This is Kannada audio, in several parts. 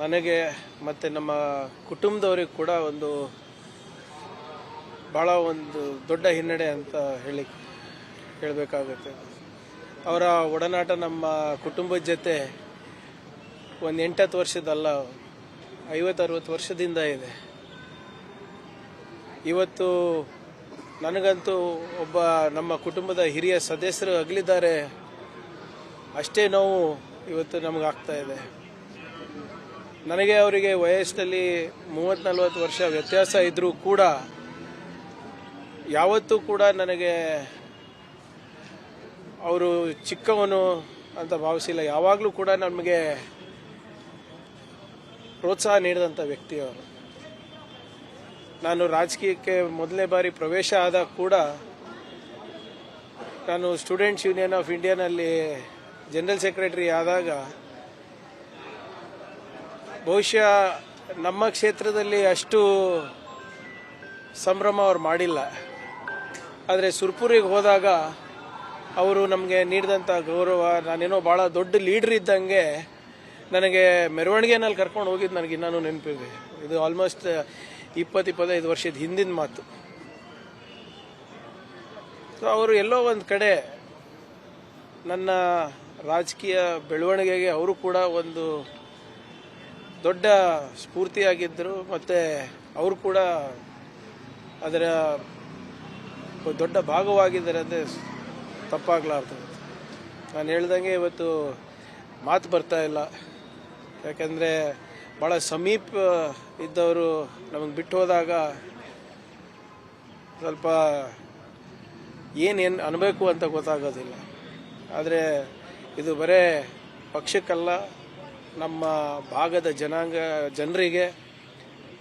ನನಗೆ ಮತ್ತು ನಮ್ಮ ಕುಟುಂಬದವರಿಗೆ ಕೂಡ ಭಾಳ ಒಂದು ದೊಡ್ಡ ಹಿನ್ನಡೆ ಅಂತ ಹೇಳಬೇಕಾಗುತ್ತೆ. ಅವರ ಒಡನಾಟ ನಮ್ಮ ಕುಟುಂಬದ ಜೊತೆ ಒಂದು 8-10 ವರ್ಷದಲ್ಲ, 50-60 ವರ್ಷದಿಂದ ಇದೆ. ಇವತ್ತು ನನಗಂತೂ ಒಬ್ಬ ನಮ್ಮ ಕುಟುಂಬದ ಹಿರಿಯ ಸದಸ್ಯರು ಅಗಲಿದ್ದಾರೆ, ಅಷ್ಟೇ ನೋವು ಇವತ್ತು ನಮಗಾಗ್ತಾ ಇದೆ. ನನಗೆ ಅವರಿಗೆ ವಯಸ್ಸಿನಲ್ಲಿ 30-40 ವರ್ಷ ವ್ಯತ್ಯಾಸ ಇದ್ದರೂ ಕೂಡ ಯಾವತ್ತೂ ಕೂಡ ನನಗೆ ಅವರು ಚಿಕ್ಕವನು ಅಂತ ಭಾವಿಸಿಲ್ಲ. ಯಾವಾಗಲೂ ಕೂಡ ನಮಗೆ ಪ್ರೋತ್ಸಾಹ ನೀಡಿದಂಥ ವ್ಯಕ್ತಿ ಅವರು. ನಾನು ರಾಜಕೀಯಕ್ಕೆ ಮೊದಲನೇ ಬಾರಿ ಪ್ರವೇಶ ಆದಾಗ ಕೂಡ ನಾನು ಸ್ಟೂಡೆಂಟ್ಸ್ ಯೂನಿಯನ್ ಆಫ್ ಇಂಡಿಯಾನಲ್ಲಿ ಜನರಲ್ ಸೆಕ್ರೆಟರಿ ಆದಾಗ ಬಹುಶಃ ನಮ್ಮ ಕ್ಷೇತ್ರದಲ್ಲಿ ಅಷ್ಟು ಸಂಭ್ರಮ ಅವ್ರು ಮಾಡಿಲ್ಲ. ಆದರೆ ಸುರ್ಪುರಿಗೆ ಹೋದಾಗ ಅವರು ನಮಗೆ ನೀಡಿದಂಥ ಗೌರವ, ನಾನೇನೋ ಭಾಳ ದೊಡ್ಡ ಲೀಡ್ರ್ ಇದ್ದಂಗೆ ನನಗೆ ಮೆರವಣಿಗೆನಲ್ಲಿ ಕರ್ಕೊಂಡು ಹೋಗಿದ್ದು ನನಗೆ ಇನ್ನೂ ನೆನಪಿದೆ. ಇದು ಆಲ್ಮೋಸ್ಟ್ 20-25 ವರ್ಷದ ಹಿಂದಿನ ಮಾತು. ಸೊ ಅವರು ಎಲ್ಲೋ ಒಂದು ಕಡೆ ನನ್ನ ರಾಜಕೀಯ ಬೆಳವಣಿಗೆಗೆ ಅವರು ಕೂಡ ಒಂದು ದೊಡ್ಡ ಸ್ಫೂರ್ತಿಯಾಗಿದ್ದರು, ಮತ್ತು ಅವರು ಕೂಡ ಅದರ ದೊಡ್ಡ ಭಾಗವಾಗಿದ್ದಾರೆ ಅಂದರೆ ತಪ್ಪಾಗಲಾರ್ದು. ನಾನು ಹೇಳ್ದಂಗೆ ಇವತ್ತು ಮಾತು ಬರ್ತಾ ಇಲ್ಲ, ಯಾಕೆಂದರೆ ಭಾಳ ಸಮೀಪ ಇದ್ದವರು ನಮಗೆ ಬಿಟ್ಟು ಹೋದಾಗ ಸ್ವಲ್ಪ ಏನೇನು ಅನ್ನಬೇಕು ಅಂತ ಗೊತ್ತಾಗೋದಿಲ್ಲ. ಆದರೆ ಇದು ಬರೇ ಪಕ್ಷಕ್ಕಲ್ಲ, ನಮ್ಮ ಭಾಗದ ಜನರಿಗೆ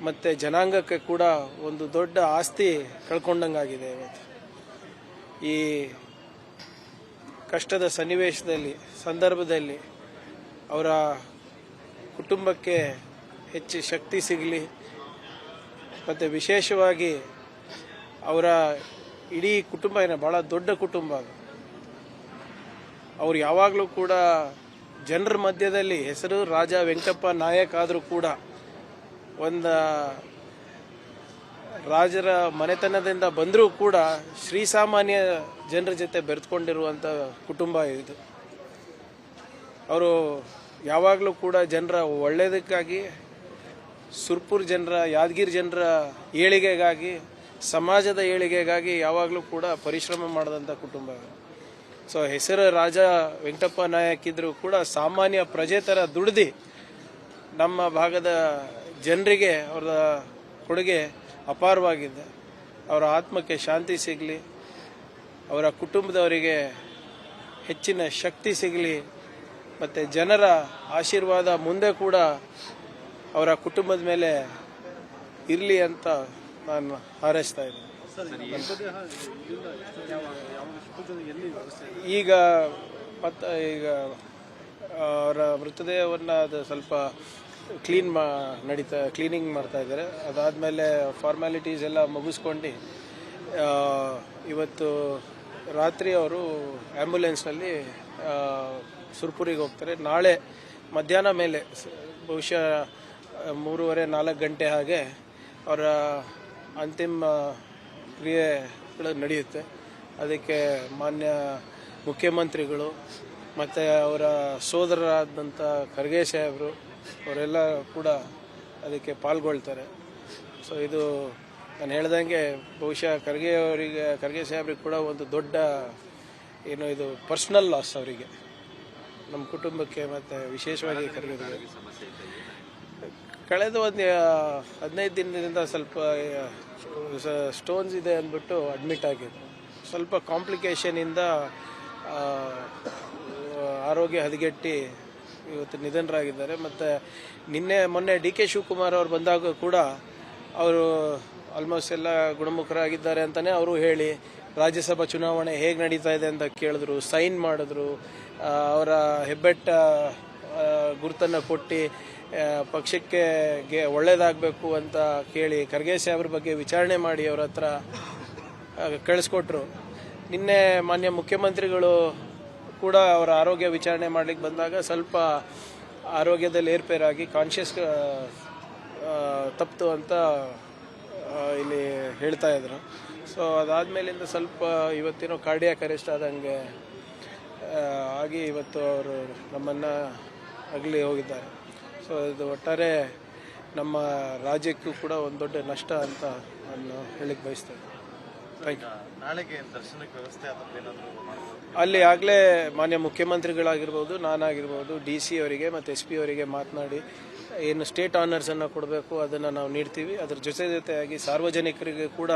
ಮತ್ತು ಜನಾಂಗಕ್ಕೆ ಕೂಡ ಒಂದು ದೊಡ್ಡ ಆಸ್ತಿ ಕಳ್ಕೊಂಡಂಗಾಗಿದೆ. ಇವತ್ತು ಈ ಕಷ್ಟದ ಸಂದರ್ಭದಲ್ಲಿ ಅವರ ಕುಟುಂಬಕ್ಕೆ ಹೆಚ್ಚು ಶಕ್ತಿ ಸಿಗಲಿ, ಮತ್ತು ವಿಶೇಷವಾಗಿ ಅವರ ಇಡೀ ಕುಟುಂಬ ಭಾಳ ದೊಡ್ಡ ಕುಟುಂಬ. ಅವರು ಯಾವಾಗಲೂ ಕೂಡ ಜನರ ಮಧ್ಯದಲ್ಲಿ ಹೆಸರು ರಾಜ ವೆಂಕಟಪ್ಪ ನಾಯಕ್ ಆದರೂ ಕೂಡ ಒಂದು ರಾಜರ ಮನೆತನದಿಂದ ಬಂದರೂ ಕೂಡ ಶ್ರೀಸಾಮಾನ್ಯ ಜನರ ಜೊತೆ ಬೆರೆತುಕೊಂಡಿರುವಂಥ ಕುಟುಂಬ ಇದು. ಅವರು ಯಾವಾಗಲೂ ಕೂಡ ಜನರ ಒಳ್ಳೆಯದಕ್ಕಾಗಿ, ಸುರ್ಪುರ್ ಜನರ, ಯಾದಗಿರಿ ಜನರ ಏಳಿಗೆಗಾಗಿ, ಸಮಾಜದ ಏಳಿಗೆಗಾಗಿ ಯಾವಾಗಲೂ ಕೂಡ ಪರಿಶ್ರಮ ಮಾಡಿದಂಥ ಕುಟುಂಬ. ಸೊ ಹೆಸರು ರಾಜ ವೆಂಕಟಪ್ಪ ನಾಯಕ್ ಇದ್ದರೂ ಕೂಡ ಸಾಮಾನ್ಯ ಪ್ರಜೆ ಥರ ದುಡ್ದು ನಮ್ಮ ಭಾಗದ ಜನರಿಗೆ ಅವರ ಕೊಡುಗೆ ಅಪಾರವಾಗಿದೆ. ಅವರ ಆತ್ಮಕ್ಕೆ ಶಾಂತಿ ಸಿಗಲಿ, ಅವರ ಕುಟುಂಬದವರಿಗೆ ಹೆಚ್ಚಿನ ಶಕ್ತಿ ಸಿಗಲಿ, ಮತ್ತು ಜನರ ಆಶೀರ್ವಾದ ಮುಂದೆ ಕೂಡ ಅವರ ಕುಟುಂಬದ ಮೇಲೆ ಇರಲಿ ಅಂತ ನಾನು ಹಾರೈಸ್ತಾ ಇದ್ದೀನಿ. ಈಗ ಅವರ ಮೃತದೇಹವನ್ನು ಅದು ಸ್ವಲ್ಪ ಕ್ಲೀನಿಂಗ್ ಮಾಡ್ತಾ ಇದ್ದಾರೆ. ಅದಾದಮೇಲೆ ಫಾರ್ಮ್ಯಾಲಿಟೀಸ್ ಎಲ್ಲ ಮುಗಿಸ್ಕೊಂಡು ಇವತ್ತು ರಾತ್ರಿ ಅವರು ಆ್ಯಂಬುಲೆನ್ಸ್ನಲ್ಲಿ ಸುರ್ಪುರಿಗೆ ಹೋಗ್ತಾರೆ. ನಾಳೆ ಮಧ್ಯಾಹ್ನ ಮೇಲೆ ಬಹುಶಃ 3:30-4 ಗಂಟೆ ಹಾಗೆ ಅವರ ಅಂತಿಮ ಕ್ರಿಯೆಗಳು ನಡೆಯುತ್ತೆ. ಅದಕ್ಕೆ ಮಾನ್ಯ ಮುಖ್ಯಮಂತ್ರಿಗಳು ಮತ್ತು ಅವರ ಸೋದರರಾದಂಥ ಖರ್ಗೆ ಸಾಹೇಬರು ಅವರೆಲ್ಲ ಕೂಡ ಅದಕ್ಕೆ ಪಾಲ್ಗೊಳ್ತಾರೆ. ಸೊ ಇದು ನಾನು ಹೇಳ್ದಂಗೆ ಬಹುಶಃ ಖರ್ಗೆ ಸಾಹೇಬ್ರಿಗೆ ಕೂಡ ಒಂದು ದೊಡ್ಡ ಇದು ಪರ್ಸ್ನಲ್ ಲಾಸ್ ಅವರಿಗೆ, ನಮ್ಮ ಕುಟುಂಬಕ್ಕೆ, ಮತ್ತು ವಿಶೇಷವಾಗಿ ಖರ್ಗೆ ಕಳೆದ ಒಂದು 15 ದಿನದಿಂದ ಸ್ವಲ್ಪ ಸ್ಟೋನ್ಸ್ ಇದೆ ಅಂದ್ಬಿಟ್ಟು ಅಡ್ಮಿಟ್ ಆಗಿದ್ದು. ಸ್ವಲ್ಪ ಕಾಂಪ್ಲಿಕೇಶನಿಂದ ಆರೋಗ್ಯ ಹದಗೆಟ್ಟು ಇವತ್ತು ನಿಧನರಾಗಿದ್ದಾರೆ. ಮತ್ತು ಮೊನ್ನೆ ಡಿ ಕೆ ಶಿವಕುಮಾರ್ ಅವರು ಬಂದಾಗ ಕೂಡ ಅವರು ಆಲ್ಮೋಸ್ಟ್ ಎಲ್ಲ ಗುಣಮುಖರಾಗಿದ್ದಾರೆ ಅಂತಲೇ ಅವರು ಹೇಳಿ, ರಾಜ್ಯಸಭಾ ಚುನಾವಣೆ ಹೇಗೆ ನಡೀತಾ ಇದೆ ಅಂತ ಕೇಳಿದ್ರು, ಸೈನ್ ಮಾಡಿದ್ರು, ಅವರ ಹೆಬ್ಬೆಟ್ಟ ಗುರುತನ್ನು ಕೊಟ್ಟು ಪಕ್ಷಕ್ಕೆ ಒಳ್ಳೇದಾಗಬೇಕು ಅಂತ ಕೇಳಿ ಖರ್ಗೆ ಸಾಹೇಬ್ರ ಬಗ್ಗೆ ವಿಚಾರಣೆ ಮಾಡಿ ಅವ್ರ ಹತ್ರ ಕಳಿಸ್ಕೊಟ್ರು. ನಿನ್ನೆ ಮಾನ್ಯ ಮುಖ್ಯಮಂತ್ರಿಗಳು ಕೂಡ ಅವರ ಆರೋಗ್ಯ ವಿಚಾರಣೆ ಮಾಡಲಿಕ್ಕೆ ಬಂದಾಗ ಸ್ವಲ್ಪ ಆರೋಗ್ಯದಲ್ಲಿ ಏರ್ಪೇರಾಗಿ ಕಾನ್ಷಿಯಸ್ ತಪ್ಪಿತು ಅಂತ ಇಲ್ಲಿ ಹೇಳ್ತಾ ಇದ್ರು. ಸೊ ಅದಾದಮೇಲಿಂದ ಸ್ವಲ್ಪ ಇವತ್ತೇನೋ ಕಾರ್ಡಿಯಾಕ್ ಅರೆಸ್ಟ್ ಆದಂಗೆ ಆಗಿ ಇವತ್ತು ಅವರು ನಮ್ಮನ್ನು ಅಗಲಿ ಹೋಗಿದ್ದಾರೆ. ಸೊ ಇದು ಒಟ್ಟಾರೆ ನಮ್ಮ ರಾಜ್ಯಕ್ಕೂ ಕೂಡ ಒಂದು ದೊಡ್ಡ ನಷ್ಟ ಅಂತ ನಾನು ಹೇಳಿಕ್ಕೆ ಬಯಸ್ತೇನೆ. ನಾಳೆಗೆ ದರ್ಶನಕ್ಕೆ ವ್ಯವಸ್ಥೆ ಅಲ್ಲಿ ಆಗಲೇ ಮಾನ್ಯ ಮುಖ್ಯಮಂತ್ರಿಗಳಾಗಿರ್ಬೋದು, ನಾನಾಗಿರ್ಬೋದು, DC ಅವರಿಗೆ ಮತ್ತು SP ಅವರಿಗೆ ಮಾತನಾಡಿ ಏನು ಸ್ಟೇಟ್ ಆನರ್ಸನ್ನು ಕೊಡಬೇಕು ಅದನ್ನು ನಾವು ನೀಡ್ತೀವಿ. ಅದರ ಜೊತೆಯಾಗಿ ಸಾರ್ವಜನಿಕರಿಗೆ ಕೂಡ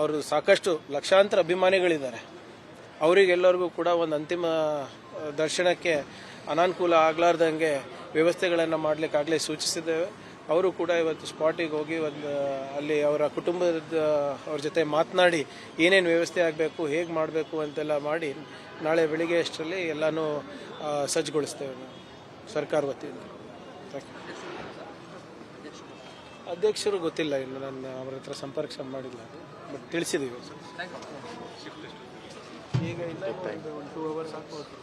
ಅವರು ಸಾಕಷ್ಟು ಲಕ್ಷಾಂತರ ಅಭಿಮಾನಿಗಳಿದ್ದಾರೆ, ಅವರಿಗೆಲ್ಲರಿಗೂ ಕೂಡ ಒಂದು ಅಂತಿಮ ದರ್ಶನಕ್ಕೆ ಅನಾನುಕೂಲ ಆಗಲಾರ್ದಂಗೆ ವ್ಯವಸ್ಥೆಗಳನ್ನು ಮಾಡಲಿಕ್ಕಾಗಲೇ ಸೂಚಿಸಿದ್ದೇವೆ. ಅವರು ಕೂಡ ಇವತ್ತು ಸ್ಪಾಟಿಗೆ ಹೋಗಿ ಅಲ್ಲಿ ಅವರ ಕುಟುಂಬದ ಅವ್ರ ಜೊತೆ ಮಾತನಾಡಿ ಏನೇನು ವ್ಯವಸ್ಥೆ ಆಗಬೇಕು, ಹೇಗೆ ಮಾಡಬೇಕು ಅಂತೆಲ್ಲ ಮಾಡಿ ನಾಳೆ ಬೆಳಿಗ್ಗೆ ಅಷ್ಟರಲ್ಲಿ ಎಲ್ಲನೂ ಸಜ್ಜುಗೊಳಿಸ್ತೇವೆ ನಾವು ಸರ್ಕಾರ ವತಿಯಿಂದ. ಅಧ್ಯಕ್ಷರು ಗೊತ್ತಿಲ್ಲ, ಇನ್ನು ನಾನು ಅವರ ಹತ್ರ ಸಂಪರ್ಕ ಮಾಡಿಲ್ಲ, ಬಟ್ ತಿಳಿಸಿದ್ದೀವಿ. ಈಗ ಇಲ್ಲ, ಒಂದು 2 hours ಆಗ್ಬೋದು.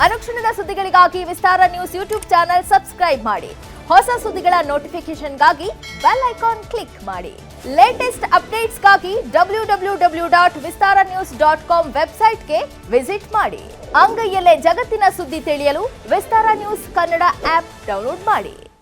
ಅನುಕ್ಷಣದ ಸುದ್ದಿಗಳಿಗಾಗಿ ವಿಸ್ತಾರ ನ್ಯೂಸ್ ಯೂಟ್ಯೂಬ್ ಚಾನೆಲ್ ಸಬ್ಸ್ಕ್ರೈಬ್ ಮಾಡಿ. ಹೊಸ ಸುದ್ದಿಗಳ ನೋಟಿಫಿಕೇಶನ್ಗಾಗಿ ಬೆಲ್ ಐಕಾನ್ ಕ್ಲಿಕ್ ಮಾಡಿ. ಲೇಟೆಸ್ಟ್ ಅಪ್ಡೇಟ್ಸ್ಗಾಗಿ www.vistaranews.com ವೆಬ್ಸೈಟ್ಗೆ ವಿಸಿಟ್ ಮಾಡಿ. ಅಂಗೈಯಲ್ಲೇ ಜಗತ್ತಿನ ಸುದ್ದಿ ತಿಳಿಯಲು ವಿಸ್ತಾರ ನ್ಯೂಸ್ ಕನ್ನಡ ಆಪ್ ಡೌನ್ಲೋಡ್ ಮಾಡಿ.